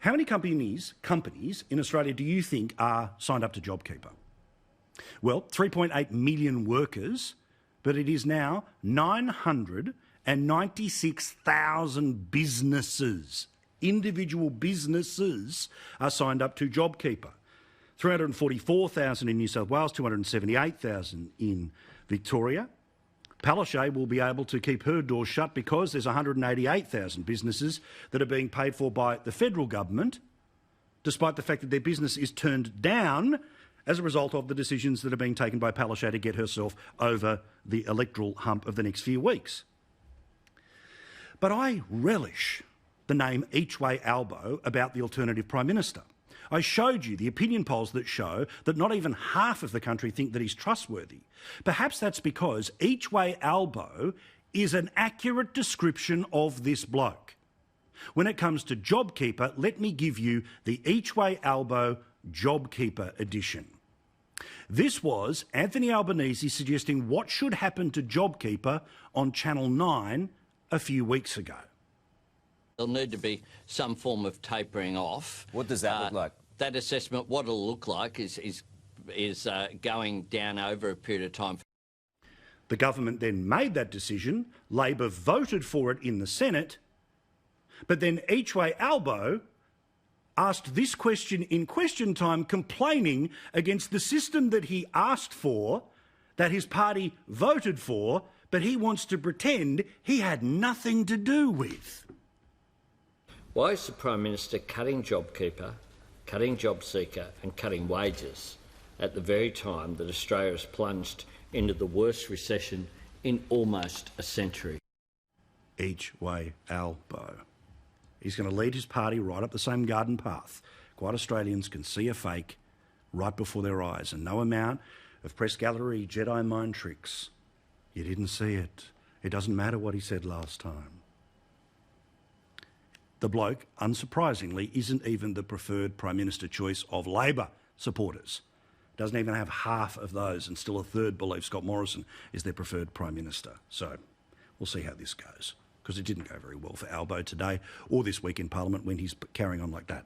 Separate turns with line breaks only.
How many companies in Australia do you think are signed up to JobKeeper? Well, 3.8 million workers, but it is now 996,000 businesses, individual businesses, are signed up to JobKeeper. 344,000 in New South Wales, 278,000 in Victoria. Palaszczuk will be able to keep her doors shut because there's 188,000 businesses that are being paid for by the federal government, despite the fact that their business is turned down as a result of the decisions that are being taken by Palaszczuk to get herself over the electoral hump of the next few weeks. But I relish the name Each-way-Albo about the alternative Prime Minister. I showed you the opinion polls that show that not even half of the country think that he's trustworthy. Perhaps that's because Each-way-Albo is an accurate description of this bloke. When it comes to JobKeeper, let me give you the Each-way-Albo JobKeeper edition. This was Anthony Albanese suggesting what should happen to JobKeeper on Channel 9 a few weeks ago.
There'll need to be some form of tapering off.
What does that look like?
That assessment, what it'll look like is going down over a period of time.
The government then made that decision. Labor voted for it in the Senate. But then Each-way-Albo asked this question in question time, complaining against the system that he asked for, that his party voted for, but he wants to pretend he had nothing to do with.
Why is the Prime Minister cutting JobKeeper, cutting JobSeeker and cutting wages at the very time that Australia has plunged into the worst recession in almost a century?
Each-way-Albo. He's going to lead his party right up the same garden path. Quite Australians can see a fake right before their eyes, and no amount of press gallery Jedi mind tricks. You didn't see it. It doesn't matter what he said last time. The bloke, unsurprisingly, isn't even the preferred Prime Minister choice of Labor supporters. Doesn't even have half of those, and still a third believe Scott Morrison is their preferred Prime Minister. So we'll see how this goes, because it didn't go very well for Albo today or this week in Parliament when he's carrying on like that.